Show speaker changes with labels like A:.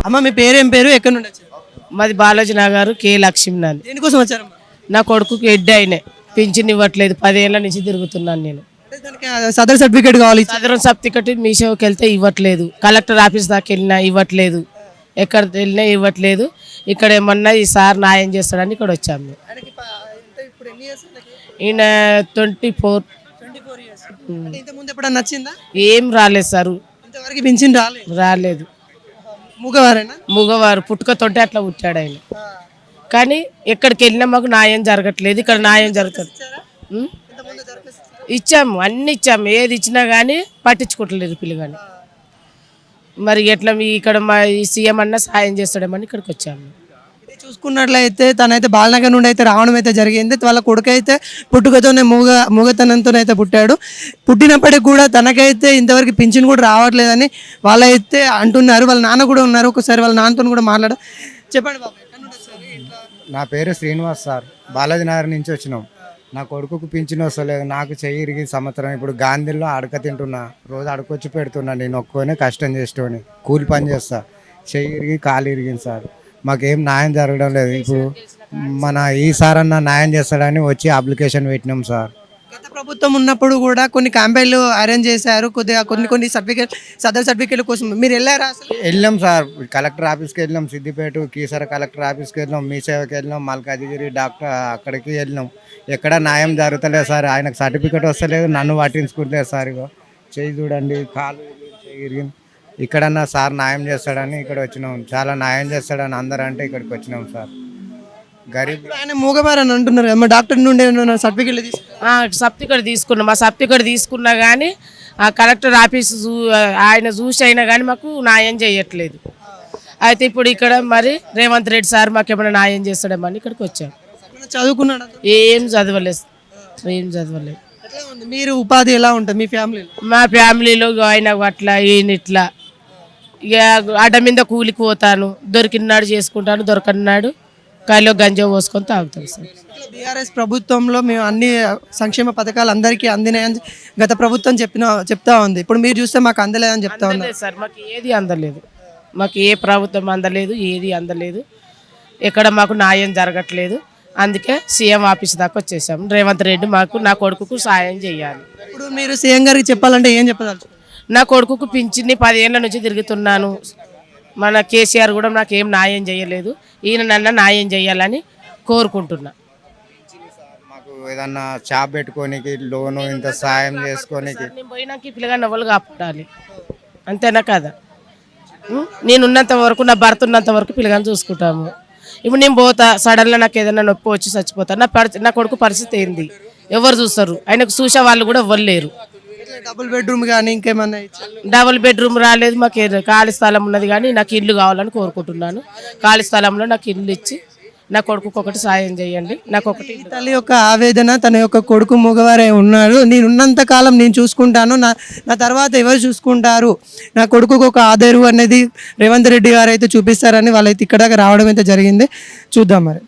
A: అమ్మ మీ పేరు ఏం పేరు, ఎక్కడి నుండి వచ్చారు?
B: మాది బాలాజీ నగర్ కే లక్ష్మి నాది.
A: దేనికోసం వచ్చారమ్మా?
B: నా కొడుకుకి హెడ్ అయినాయి, పింఛన్ ఇవ్వట్లేదు. 10 ఏళ్ళ నుంచి తిరుగుతున్నాను నేను.
A: అంటే దానికి సదర్ సర్టిఫికేట్ కావాలి.
B: సదరం సర్టిఫికెట్ మీషోకి వెళ్తే ఇవ్వట్లేదు, కలెక్టర్ ఆఫీస్ దాకా వెళ్ళినా ఇవ్వట్లేదు, ఎక్కడ వెళ్ళినా ఇవ్వట్లేదు. ఇక్కడ ఏమన్నా ఈ సార్ న్యాయం చేస్తాడని ఇక్కడ వచ్చాము మేము.
A: ఆయనకి ఇప్పుడు ఎన్ని ఇయర్స్?
B: ఈయన 24.
A: 24 ఇయర్స్. అంటే ఇంతకుముందు ఎప్పుడన్నా నచ్చిందా?
B: ఏం రాలేదు సార్,
A: ఇంతవరకు పింఛన్ రాలేదు.
B: రాలేదు.
A: మూగవారేనా?
B: మగవారు పుట్టుకతోటే అట్లా పుట్టాడు ఆయన. కానీ ఎక్కడికి వెళ్ళినా మాకు న్యాయం జరగట్లేదు. ఇక్కడ న్యాయం జరుగుతుంది. ఇచ్చాము, అన్ని ఇచ్చాము, ఏది ఇచ్చినా కానీ పట్టించుకోవట్లేదు పిల్లగాని. మరి ఎట్లా మీ ఇక్కడ మా సీఎం అన్న సాయం చేస్తాడేమని ఇక్కడికి వచ్చాము.
A: చూసుకున్నట్లయితే తనైతే బాలనగర్ నుండి అయితే రావడం అయితే జరిగింది. వాళ్ళ కొడుకు అయితే పుట్టుకతోనే మూగతనంతో అయితే పుట్టాడు. పుట్టినప్పటికి కూడా తనకైతే ఇంతవరకు పింఛన్ కూడా రావట్లేదని వాళ్ళైతే అంటున్నారు. వాళ్ళ నాన్న కూడా ఉన్నారు. ఒకసారి వాళ్ళ నాన్నతో కూడా చెప్పండి బాబు.
C: నా పేరు శ్రీనివాస్ సార్, బాలాజీ నగర్ నుంచి వచ్చినాం. నా కొడుకుకు పింఛన్ వస్తలేదు, నాకు చెయ్యి ఇరిగి సంవత్సరం. ఇప్పుడు గాంధీలో అడక తింటున్నా, రోజు అడకొచ్చి పెడుతున్నా. నేను ఒక్కోనే కష్టం చేసేటోని, కూలి పని చేస్తా. చెయ్యి ఇరిగి కాలు ఇరిగింది సార్. మాకేం న్యాయం జరగడం లేదు. ఇప్పుడు మన ఈసారి అన్న న్యాయం చేస్తాడని వచ్చి అప్లికేషన్ పెట్టినాం సార్.
A: గత ప్రభుత్వం ఉన్నప్పుడు కూడా కొన్ని క్యాంపెయిన్లు అరేంజ్ చేశారు. కొద్దిగా కొన్ని సర్టిఫికేట్, సదర్ సర్టిఫికేట్ కోసం మీరు వెళ్ళారా? అసలు
C: వెళ్ళాం సార్, కలెక్టర్ ఆఫీస్కి వెళ్ళినాం, సిద్దిపేట కీసర కలెక్టర్ ఆఫీస్కి వెళ్ళినాం, మీ సేవకి వెళ్ళినాం, మల్కాజిగిరి డాక్టర్ అక్కడికి వెళ్ళినాం. ఎక్కడ న్యాయం జరుగుతలేదు సార్. ఆయనకు సర్టిఫికేట్ వస్తలేదు, నన్ను పట్టించుకుంటలేదు సార్. ఇగో చెయ్యి చూడండి, కాలు చెయ్యి ఇరిగింది. ఇక్కడన్నా సార్ న్యాయం చేస్తాడని ఇక్కడ వచ్చినాం. చాలా న్యాయం చేస్తాడని అందరూ అంటే ఇక్కడికి వచ్చినాం సార్. గరీబ్
A: ఆయన మూగవారని అంటున్నారు కదా, డాక్టర్ నుండి
B: సర్టిఫికేట్ తీసుకున్నాం. మా సర్టిఫికేట్ తీసుకున్నా కానీ ఆ కలెక్టర్ ఆఫీస్ ఆయన చూసి అయినా కానీ మాకు న్యాయం చేయట్లేదు. అయితే ఇప్పుడు ఇక్కడ మరి రేవంత్ రెడ్డి సార్ మాకు ఏమైనా న్యాయం చేస్తాడేమని ఇక్కడికి వచ్చాం.
A: చదువుకున్నాడు?
B: ఏం చదవలేదు, ఏం చదవలేదు.
A: మీరు ఉపాధి ఎలా ఉంటుంది మీ ఫ్యామిలీలో?
B: మా ఫ్యామిలీలో ఆయన అట్లా ఈయన ఇట్లా ఇక అడ్డ మీద కూలికి పోతాను, దొరికినాడు చేసుకుంటాను, దొరకన్నాడు కాయలో గంజా పోసుకొని తాగుతాం సార్.
A: బీఆర్ఎస్ ప్రభుత్వంలో మేము అన్ని సంక్షేమ పథకాలు అందరికీ అందినాయని గత ప్రభుత్వం చెప్తా ఉంది. ఇప్పుడు మీరు చూస్తే మాకు అందలేదని చెప్తా ఉన్నారు
B: సార్. మాకు ఏది అందలేదు, మాకు ఏ ప్రభుత్వం అందలేదు, ఏది అందలేదు. ఎక్కడ మాకు న్యాయం జరగట్లేదు. అందుకే సీఎం ఆఫీస్ దాకా వచ్చేసాము. రేవంత్ రెడ్డి మాకు నా కొడుకుకు సాయం చేయాలి.
A: ఇప్పుడు మీరు సీఎం గారికి చెప్పాలంటే ఏం చెప్పదలుచు?
B: నా కొడుకుకు పింఛన్ని 10 ఏళ్ళ నుంచి తిరుగుతున్నాను. మన కేసీఆర్ కూడా నాకు ఏం న్యాయం చేయలేదు. ఈయన నన్ను న్యాయం చేయాలని కోరుకుంటున్నా.
C: మాకు ఏదన్నా షాప్ పెట్టుకోనికి లోను ఇంత సాయం చేసుకోనికి.
B: నేను పోయినాక పిల్లగా నవ్వులు కాపాడాలి, అంతేనా కదా? నేను ఉన్నంత వరకు, నా భర్త ఉన్నంత వరకు పిల్లగాని చూసుకుంటాము. ఇప్పుడు నేను పోతా, సడన్గా నాకు ఏదైనా నొప్పి వచ్చి చచ్చిపోతా. నా కొడుకు పరిస్థితి ఏంది? ఎవరు చూస్తారు? ఆయనకు చూసే వాళ్ళు కూడా ఇవ్వలేరు.
A: డబుల్ బెడ్రూమ్ కానీ ఇంకేమన్నా?
B: డబుల్ బెడ్రూమ్ రాలేదు మాకు. ఖాళీ స్థలం ఉన్నది కానీ నాకు ఇల్లు కావాలని కోరుకుంటున్నాను. ఖాళీ స్థలంలో నాకు ఇల్లు ఇచ్చి నా కొడుకు ఒకటి సాయం చేయండి. నాకు ఒకటి.
A: తల్లి యొక్క ఆవేదన, తన యొక్క కొడుకు మగవారే ఉన్నాడు, నేను ఉన్నంత కాలం నేను చూసుకుంటాను, నా తర్వాత ఎవరు చూసుకుంటారు, నా కొడుకు ఒక ఆధారు అనేది రేవంత్ రెడ్డి గారు అయితే చూపిస్తారని వాళ్ళైతే ఇక్కడ రావడం అయితే జరిగింది. చూద్దాం మరి.